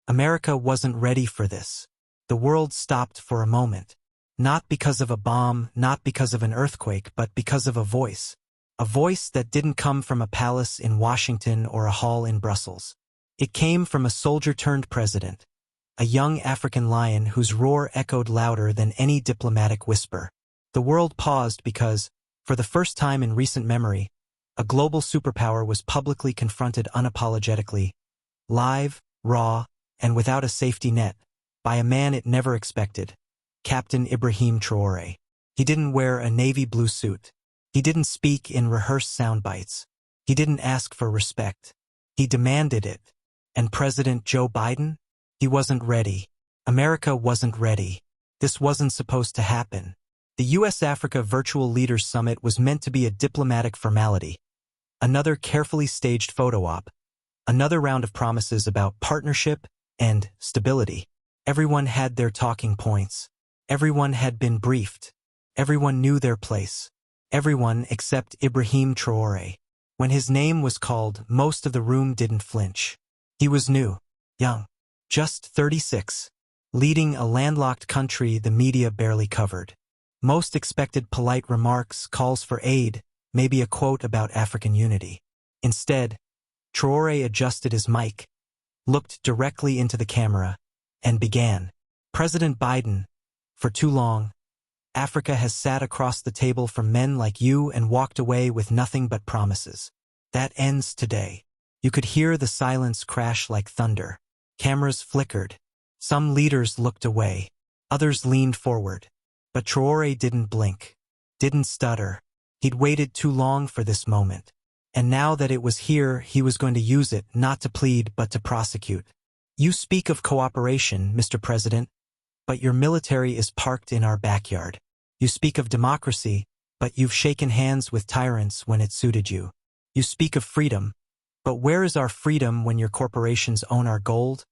America wasn't ready for this. The world stopped for a moment. Not because of a bomb, not because of an earthquake, but because of a voice. A voice that didn't come from a palace in Washington or a hall in Brussels. It came from a soldier-turned-president, a young African lion whose roar echoed louder than any diplomatic whisper. The world paused because, for the first time in recent memory, a global superpower was publicly confronted unapologetically, live, raw, and without a safety net, by a man it never expected, Captain Ibrahim Traoré. He didn't wear a navy blue suit. He didn't speak in rehearsed sound bites. He didn't ask for respect. He demanded it. And President Joe Biden? He wasn't ready. America wasn't ready. This wasn't supposed to happen. The U.S.-Africa Virtual Leaders Summit was meant to be a diplomatic formality. Another carefully staged photo op. Another round of promises about partnership and stability. Everyone had their talking points. Everyone had been briefed. Everyone knew their place. Everyone except Ibrahim Traoré. When his name was called, most of the room didn't flinch. He was new, young, just 36, leading a landlocked country the media barely covered. Most expected polite remarks, calls for aid, maybe a quote about African unity. Instead, Traoré adjusted his mic, looked directly into the camera, and began. President Biden, for too long, Africa has sat across the table from men like you and walked away with nothing but promises. That ends today. You could hear the silence crash like thunder. Cameras flickered. Some leaders looked away. Others leaned forward. But Traoré didn't blink. Didn't stutter. He'd waited too long for this moment. And now that it was here, he was going to use it, not to plead, but to prosecute. You speak of cooperation, Mr. President, but your military is parked in our backyard. You speak of democracy, but you've shaken hands with tyrants when it suited you. You speak of freedom, but where is our freedom when your corporations own our gold,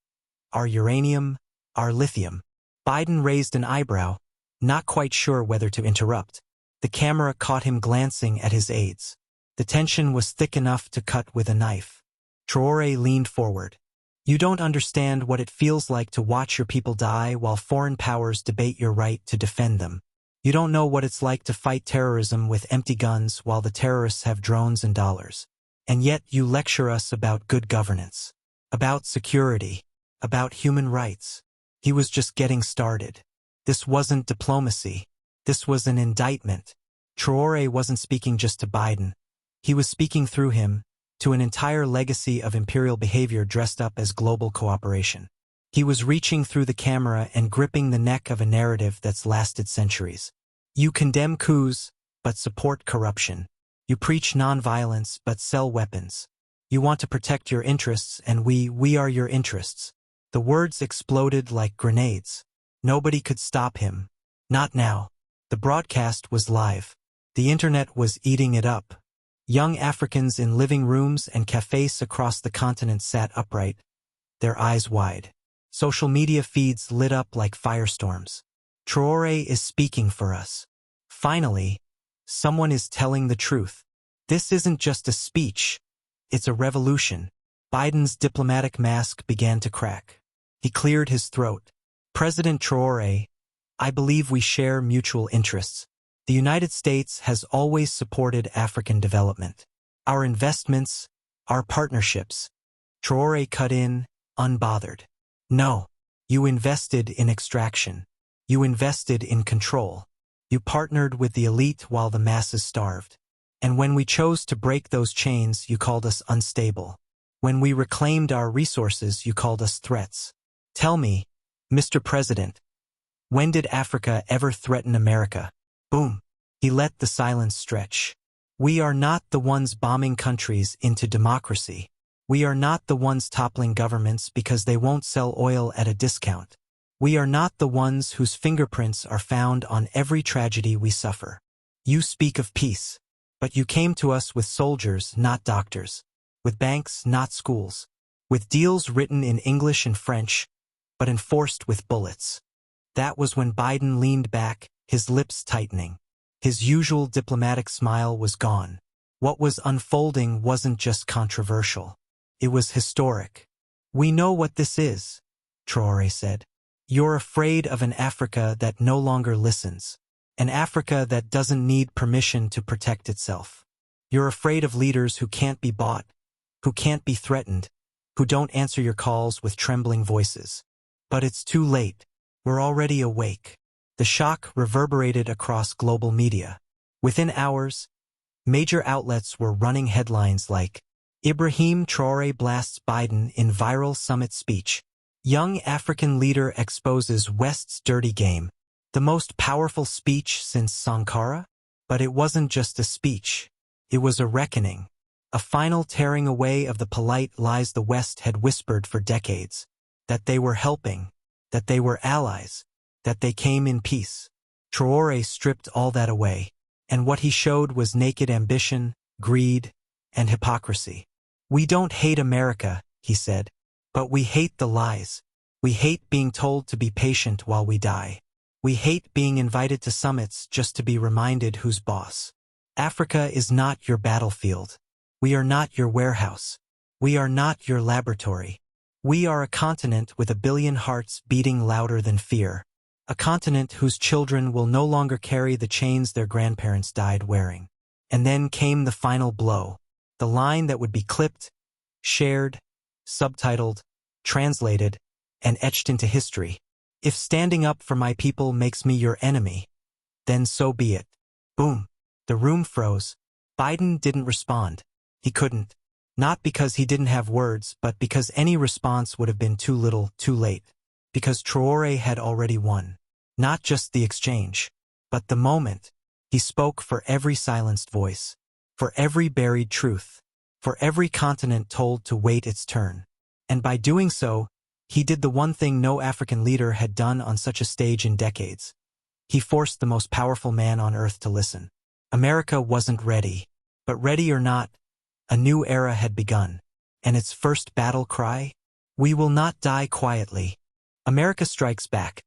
our uranium, our lithium? Biden raised an eyebrow, not quite sure whether to interrupt. The camera caught him glancing at his aides. The tension was thick enough to cut with a knife. Traoré leaned forward. You don't understand what it feels like to watch your people die while foreign powers debate your right to defend them. You don't know what it's like to fight terrorism with empty guns while the terrorists have drones and dollars. And yet you lecture us about good governance, about security, about human rights. He was just getting started. This wasn't diplomacy. This was an indictment. Traoré wasn't speaking just to Biden. He was speaking through him to an entire legacy of imperial behavior dressed up as global cooperation. He was reaching through the camera and gripping the neck of a narrative that's lasted centuries. You condemn coups, but support corruption. You preach nonviolence, but sell weapons. You want to protect your interests, and we are your interests. The words exploded like grenades. Nobody could stop him. Not now. The broadcast was live. The internet was eating it up. Young Africans in living rooms and cafes across the continent sat upright, their eyes wide. Social media feeds lit up like firestorms. Traoré is speaking for us. Finally, someone is telling the truth. This isn't just a speech. It's a revolution. Biden's diplomatic mask began to crack. He cleared his throat. President Traoré, I believe we share mutual interests. The United States has always supported African development. Our investments, our partnerships. Traoré cut in, unbothered. No, you invested in extraction. You invested in control. You partnered with the elite while the masses starved. And when we chose to break those chains, you called us unstable. When we reclaimed our resources, you called us threats. Tell me, Mr. President, when did Africa ever threaten America? Boom. He let the silence stretch. We are not the ones bombing countries into democracy. We are not the ones toppling governments because they won't sell oil at a discount. We are not the ones whose fingerprints are found on every tragedy we suffer. You speak of peace, but you came to us with soldiers, not doctors, with banks, not schools, with deals written in English and French, but enforced with bullets. That was when Biden leaned back, his lips tightening. His usual diplomatic smile was gone. What was unfolding wasn't just controversial. It was historic. We know what this is. Traoré said. You're afraid of an Africa that no longer listens. An Africa that doesn't need permission to protect itself. You're afraid of leaders who can't be bought, who can't be threatened, who don't answer your calls with trembling voices. But it's too late. We're already awake. The shock reverberated across global media. Within hours, major outlets were running headlines like, Ibrahim Traoré blasts Biden in viral summit speech. Young African leader exposes West's dirty game. The most powerful speech since Sankara? But it wasn't just a speech. It was a reckoning. A final tearing away of the polite lies the West had whispered for decades. That they were helping. That they were allies. That they came in peace. Traoré stripped all that away. And what he showed was naked ambition, greed, and hypocrisy. We don't hate America, he said. But we hate the lies. We hate being told to be patient while we die. We hate being invited to summits just to be reminded who's boss. Africa is not your battlefield. We are not your warehouse. We are not your laboratory. We are a continent with 1 billion hearts beating louder than fear. A continent whose children will no longer carry the chains their grandparents died wearing. And then came the final blow. The line that would be clipped, shared, subtitled, translated, and etched into history. If standing up for my people makes me your enemy, then so be it. Boom. The room froze. Biden didn't respond. He couldn't. Not because he didn't have words, but because any response would have been too little, too late. Because Traoré had already won. Not just the exchange, but the moment. He spoke for every silenced voice. For every buried truth. For every continent told to wait its turn. And by doing so, he did the one thing no African leader had done on such a stage in decades. He forced the most powerful man on earth to listen. America wasn't ready. But ready or not, a new era had begun. And its first battle cry? We will not die quietly. America strikes back.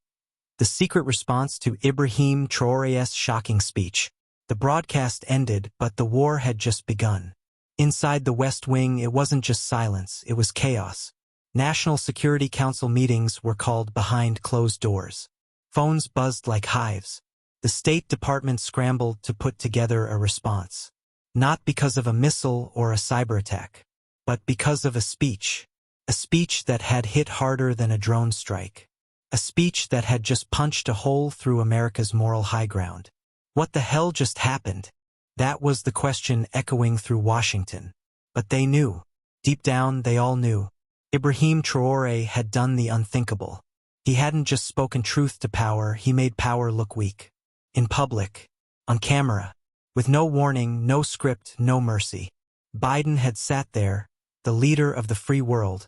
The secret response to Ibrahim Traoré's shocking speech. The broadcast ended, but the war had just begun. Inside the West Wing, it wasn't just silence, it was chaos. National Security Council meetings were called behind closed doors. Phones buzzed like hives. The State Department scrambled to put together a response. Not because of a missile or a cyber attack, but because of a speech. A speech that had hit harder than a drone strike. A speech that had just punched a hole through America's moral high ground. What the hell just happened? That was the question echoing through Washington. But they knew. Deep down, they all knew. Ibrahim Traoré had done the unthinkable. He hadn't just spoken truth to power, he made power look weak. In public. On camera. With no warning, no script, no mercy. Biden had sat there, the leader of the free world,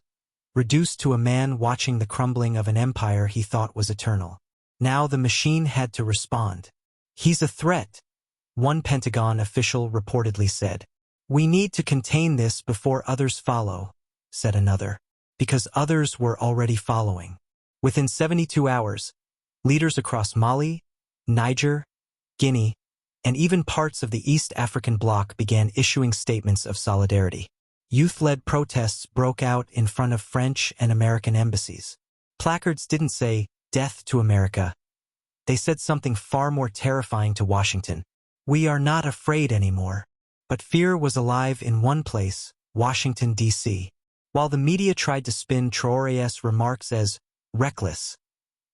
reduced to a man watching the crumbling of an empire he thought was eternal. Now the machine had to respond. He's a threat, one Pentagon official reportedly said. We need to contain this before others follow, said another, because others were already following. Within 72 hours, leaders across Mali, Niger, Guinea, and even parts of the East African bloc began issuing statements of solidarity. Youth-led protests broke out in front of French and American embassies. Placards didn't say, "Death to America." They said something far more terrifying to Washington. We are not afraid anymore. But fear was alive in one place, Washington, D.C. While the media tried to spin Traoré's remarks as reckless,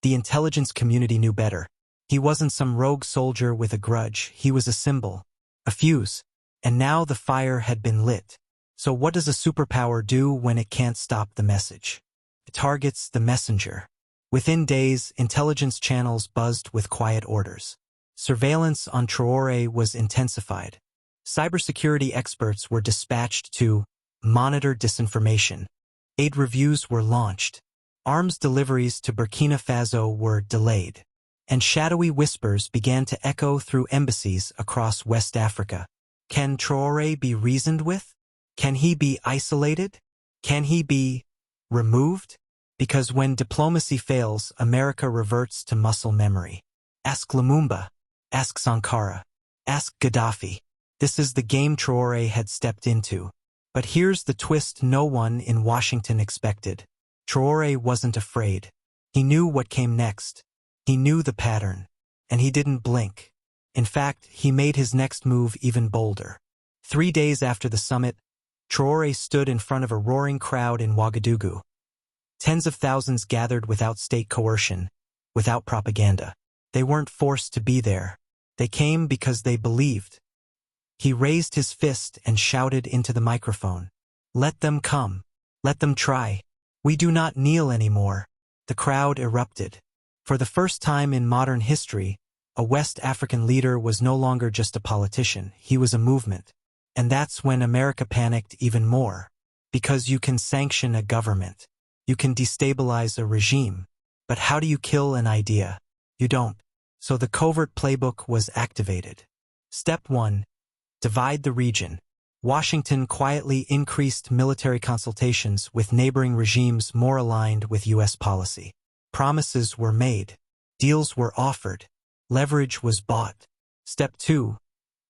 the intelligence community knew better. He wasn't some rogue soldier with a grudge, he was a symbol, a fuse. And now the fire had been lit. So what does a superpower do when it can't stop the message? It targets the messenger. Within days, intelligence channels buzzed with quiet orders. Surveillance on Traoré was intensified. Cybersecurity experts were dispatched to monitor disinformation. Aid reviews were launched. Arms deliveries to Burkina Faso were delayed. And shadowy whispers began to echo through embassies across West Africa. Can Traoré be reasoned with? Can he be isolated? Can he be removed? Because when diplomacy fails, America reverts to muscle memory. Ask Lumumba. Ask Sankara. Ask Gaddafi. This is the game Traoré had stepped into. But here's the twist no one in Washington expected. Traoré wasn't afraid. He knew what came next. He knew the pattern. And he didn't blink. In fact, he made his next move even bolder. 3 days after the summit, Traoré stood in front of a roaring crowd in Ouagadougou. Tens of thousands gathered without state coercion, without propaganda. They weren't forced to be there. They came because they believed. He raised his fist and shouted into the microphone. "Let them come. Let them try. We do not kneel anymore." The crowd erupted. For the first time in modern history, a West African leader was no longer just a politician, he was a movement. And that's when America panicked even more. Because you can sanction a government. You can destabilize a regime. But how do you kill an idea? You don't. So the covert playbook was activated. Step 1. Divide the region. Washington quietly increased military consultations with neighboring regimes more aligned with U.S. policy. Promises were made. Deals were offered. Leverage was bought. Step 2.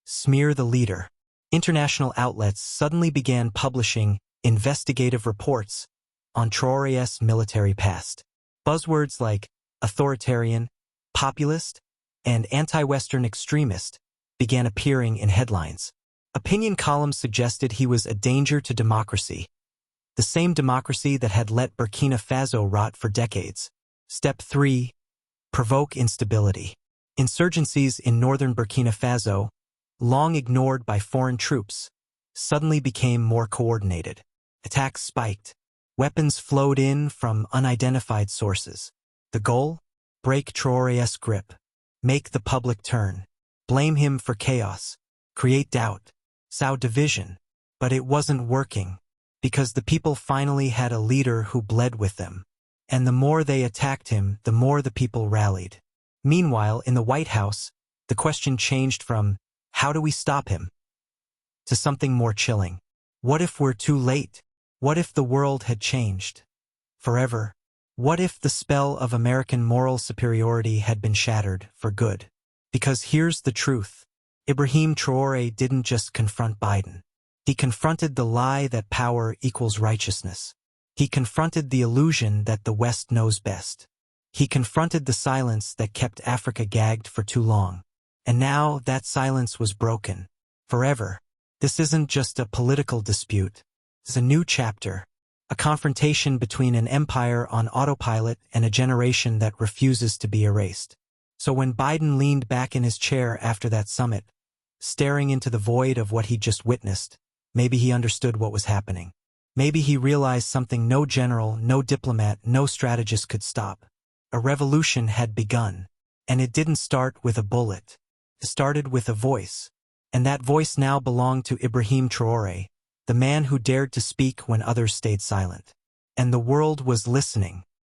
Smear the leader. International outlets suddenly began publishing investigative reports on Traoré's military past. Buzzwords like authoritarian, populist, and anti-Western extremist began appearing in headlines. Opinion columns suggested he was a danger to democracy, the same democracy that had let Burkina Faso rot for decades. Step 3. Provoke instability. Insurgencies in northern Burkina Faso, long ignored by foreign troops, suddenly became more coordinated. Attacks spiked. Weapons flowed in from unidentified sources. The goal? Break Traoré's grip. Make the public turn. Blame him for chaos. Create doubt. Sow division. But it wasn't working, because the people finally had a leader who bled with them. And the more they attacked him, the more the people rallied. Meanwhile, in the White House, the question changed from, "How do we stop him?" to something more chilling. What if we're too late? What if the world had changed? Forever? What if the spell of American moral superiority had been shattered for good? Because here's the truth. Ibrahim Traoré didn't just confront Biden. He confronted the lie that power equals righteousness. He confronted the illusion that the West knows best. He confronted the silence that kept Africa gagged for too long. And now that silence was broken. Forever. This isn't just a political dispute. It's a new chapter. A confrontation between an empire on autopilot and a generation that refuses to be erased. So when Biden leaned back in his chair after that summit, staring into the void of what he'd just witnessed, maybe he understood what was happening. Maybe he realized something no general, no diplomat, no strategist could stop. A revolution had begun. And it didn't start with a bullet. It started with a voice. And that voice now belonged to Ibrahim Traoré, the man who dared to speak when others stayed silent. And the world was listening.